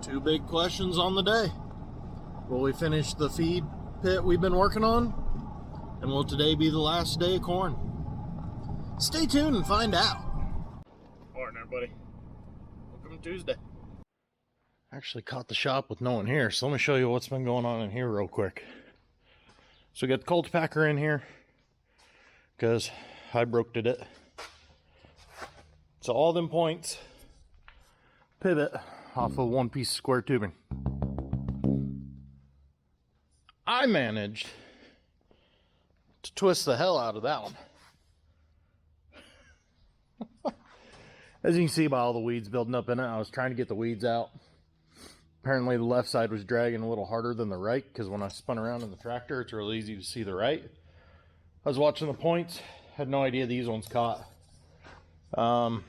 Two big questions on the day. Will we finish the feed pit we've been working on? And will today be the last day of corn? Stay tuned and find out. Morning, everybody. Welcome to Tuesday. Actually caught the shop with no one here, so let me show you what's been going on in here real quick. So we got the cultipacker in here because I broke it. So all them points pivot off of one piece of square tubing. I managed to twist the hell out of that one. As you can see by all the weeds building up in it, I was trying to get the weeds out. Apparently the left side was dragging a little harder than the right, because when I spun around in the tractor, it's really easy to see the right. I was watching the points, had no idea these ones caught. I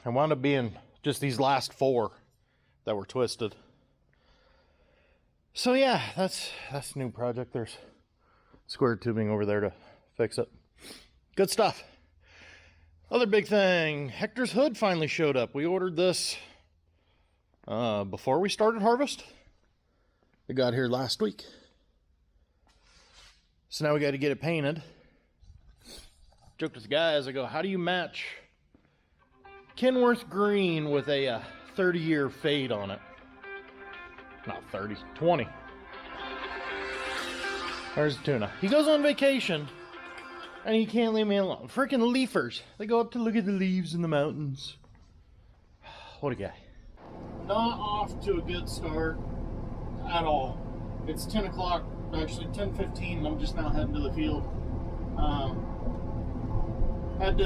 wound up being just these last four that were twisted. So yeah, that's a new project. There's square tubing over there to fix it. Good stuff. Other big thing, Hector's hood finally showed up. We ordered this before we started harvest. It got here last week. So now we got to get it painted. Joked with the guys, I go, how do you match Kenworth green with a 30-year fade on it? Not 30, 20. There's the tuna. He goes on vacation and he can't leave me alone. Freaking leafers. They go up to look at the leaves in the mountains. What a guy. Not off to a good start at all. It's 10 o'clock, actually 10:15, and I'm just now heading to the field. Had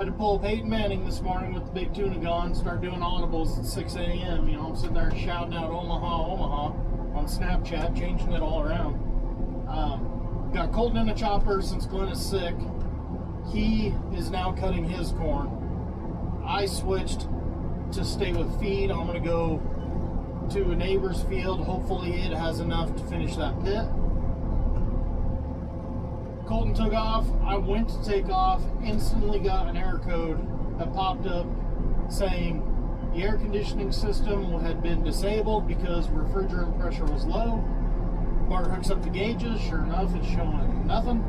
to pull Peyton Manning this morning with the big tuna gone, start doing audibles at 6 a.m. You know, I'm sitting there shouting out Omaha, Omaha on Snapchat, changing it all around. Got Colton in a chopper since Glenn is sick. He is now cutting his corn. I switched to stay with feed. I'm going to go to a neighbor's field. Hopefully it has enough to finish that pit. Colton took off. I went to take off. Instantly got an error code that popped up saying the air conditioning system had been disabled because refrigerant pressure was low. Bart hooks up the gauges. Sure enough, it's showing nothing.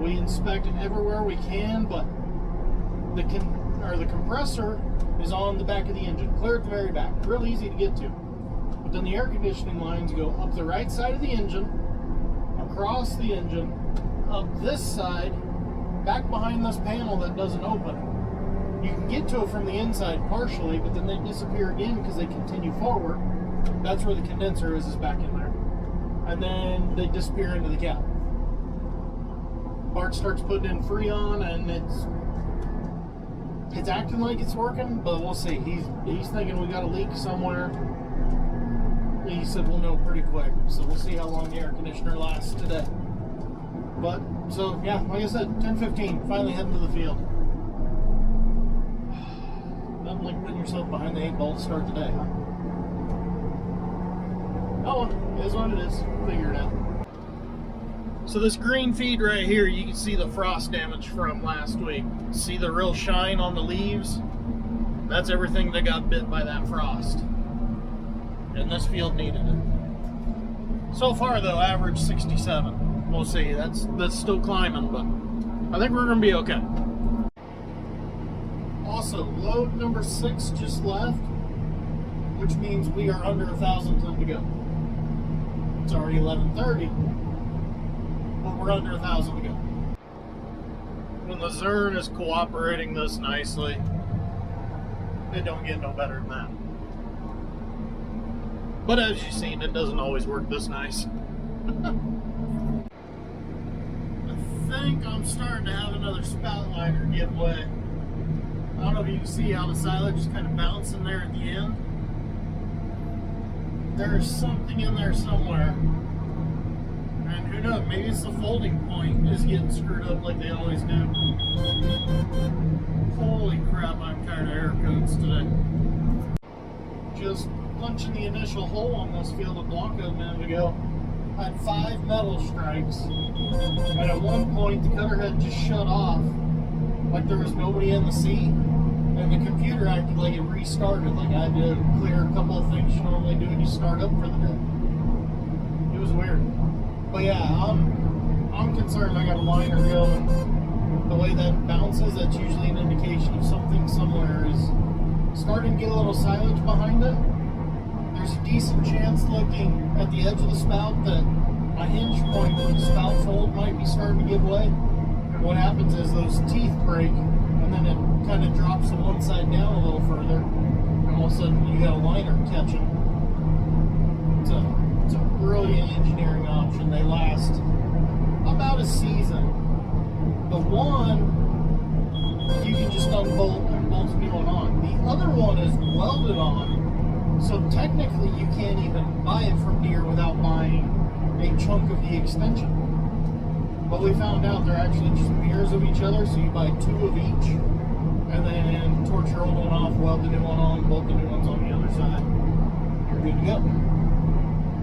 We inspect it everywhere we can, but the compressor is on the back of the engine, clear at the very back, real easy to get to. But then the air conditioning lines go up the right side of the engine, across the engine, up this side, back behind this panel that doesn't open. You can get to it from the inside partially, but then they disappear again because they continue forward. That's where the condenser is back in there. And then they disappear into the cab. Bart starts putting in Freon, and it's acting like it's working, but we'll see. He's thinking we got a leak somewhere. He said we'll know pretty quick, so we'll see how long the air conditioner lasts today. But so yeah, like I said, 10:15, finally heading to the field. Nothing like putting yourself behind the 8 ball to start the day, huh? Oh, it is what it is. Figure it out. So this green feed right here, you can see the frost damage from last week. See the real shine on the leaves? That's everything that got bit by that frost. And this field needed it. So far though, average 67. We'll see, that's still climbing, but I think we're gonna be okay. Also, load number 6 just left, which means we are under 1,000 ton to go. It's already 11:30. But we're under 1,000 to go. When the Zern is cooperating this nicely, it don't get no better than that. But as you've seen, it doesn't always work this nice. I think I'm starting to have another spout liner give way. I don't know if you can see how the silage is kind of bouncing there at the end. There's something in there somewhere. And who knows, maybe it's the folding point is getting screwed up like they always do. Holy crap, I'm tired of air codes today. Just punching the initial hole on this field of Blanco a minute ago. I had 5 metal strikes. And at one point, the cutter head just shut off. Like there was nobody in the seat. And the computer acted like it restarted. Like I had to clear a couple of things you normally do when you start up for the day. It was weird. But yeah, I'm concerned. I got a liner going. The way that bounces, that's usually an indication of something somewhere is starting to get a little silage behind it. There's a decent chance, looking at the edge of the spout, that my hinge point for the spout fold might be starting to give way. And what happens is those teeth break, and then it kind of drops the one side down a little further, and all of a sudden you got a liner catching. It's a brilliant engineering option. They last about a season. The one, you can just unbolt and bolt a new one on. The other one is welded on, so technically you can't even buy it from Deere without buying a chunk of the extension. But we found out they're actually just mirrors of each other, so you buy two of each, and then torch your old one off, weld the new one on, bolt the new ones on the other side. You're good to go.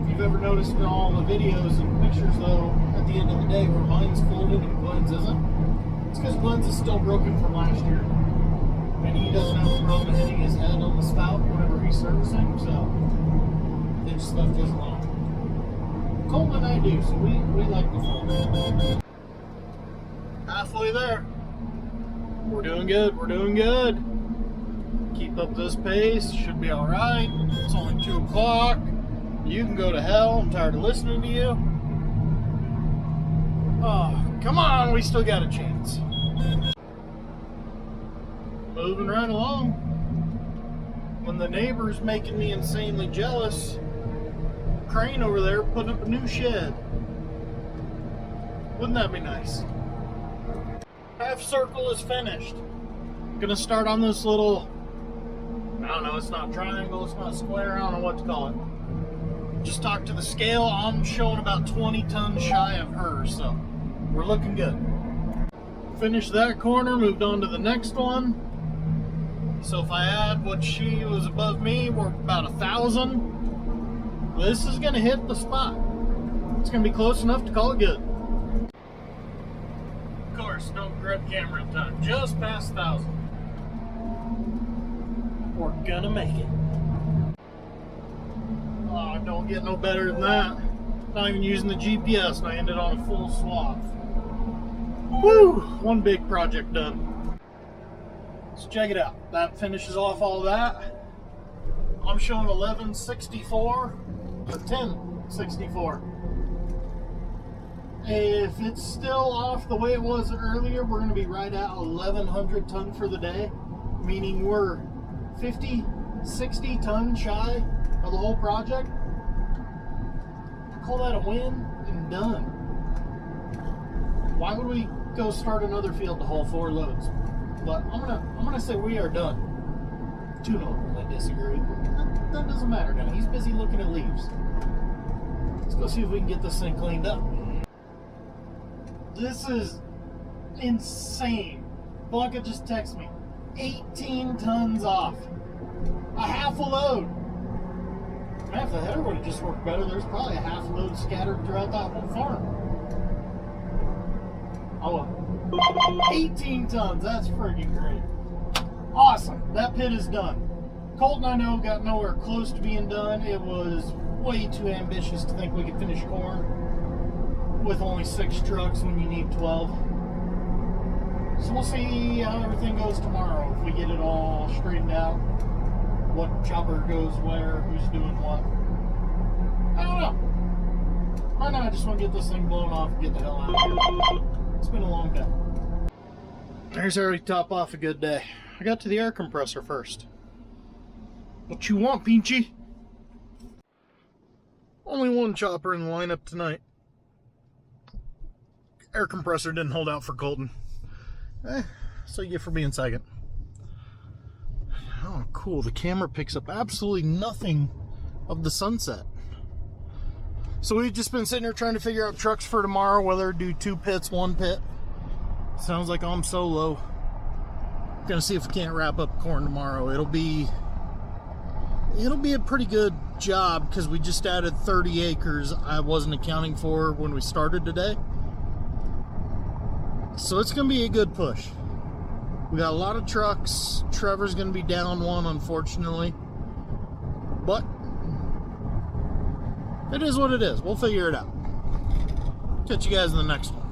If you've ever noticed in all the videos and pictures, though, at the end of the day, where mine's folded and Glenn's isn't, it's because Glenn's is still broken from last year. And he doesn't have a problem hitting his head on the spout whenever he's servicing, so they just left his alone. Colton and I do, so we like the fold. Halfway there. We're doing good, we're doing good. Keep up this pace, should be alright. It's only 2 o'clock. You can go to hell, I'm tired of listening to you. Oh, come on, we still got a chance. Moving right along. When the neighbor's making me insanely jealous, crane over there putting up a new shed. Wouldn't that be nice? Half circle is finished. Gonna start on this little, I don't know, it's not triangle, it's not square, I don't know what to call it. Just talk to the scale, I'm showing about 20 tons shy of hers, so we're looking good. Finished that corner, moved on to the next one. So if I add what she was above me, we're about 1,000. This is gonna hit the spot. It's gonna be close enough to call it good. Of course, no grab camera in time. Just past 1,000. We're gonna make it. Oh, don't get no better than that. Not even using the GPS, and I ended on a full swath. Woo! One big project done. So check it out. That finishes off all that. I'm showing 1164 or 1064. If it's still off the way it was earlier, we're going to be right at 1,100 ton for the day, meaning we're 50, 60 tons shy of the whole project. Call that a win and done. Why would we go start another field to haul 4 loads? But I'm gonna say we are done. Two normally disagree, but that doesn't matter now. He's busy looking at leaves. Let's go see if we can get this thing cleaned up. This is insane. Blanca just texted me. 18 tons off. A half a load. Half the header would have just worked better. There's probably a half load scattered throughout that whole farm. Oh well. 18 tons, that's freaking great. Awesome, that pit is done. Colton, I know, got nowhere close to being done. It was way too ambitious to think we could finish corn with only 6 trucks when you need 12. So we'll see how everything goes tomorrow, if we get it all straightened out, what chopper goes where, who's doing what. I don't know. Right now I just want to get this thing blown off and get the hell out of here. It's been a long day. There's how we top off a good day. I got to the air compressor first. What you want, Pinchy? Only one chopper in the lineup tonight. Air compressor didn't hold out for Colton. So you get for being second. Oh, cool. The camera picks up absolutely nothing of the sunset. So we've just been sitting here trying to figure out trucks for tomorrow, whether to do 2 pits, 1 pit. Sounds like I'm solo. Gonna see if we can't wrap up corn tomorrow. It'll be a pretty good job because we just added 30 acres I wasn't accounting for when we started today. So it's gonna be a good push. We got a lot of trucks. Trevor's going to be down one, unfortunately. But it is what it is. We'll figure it out. Catch you guys in the next one.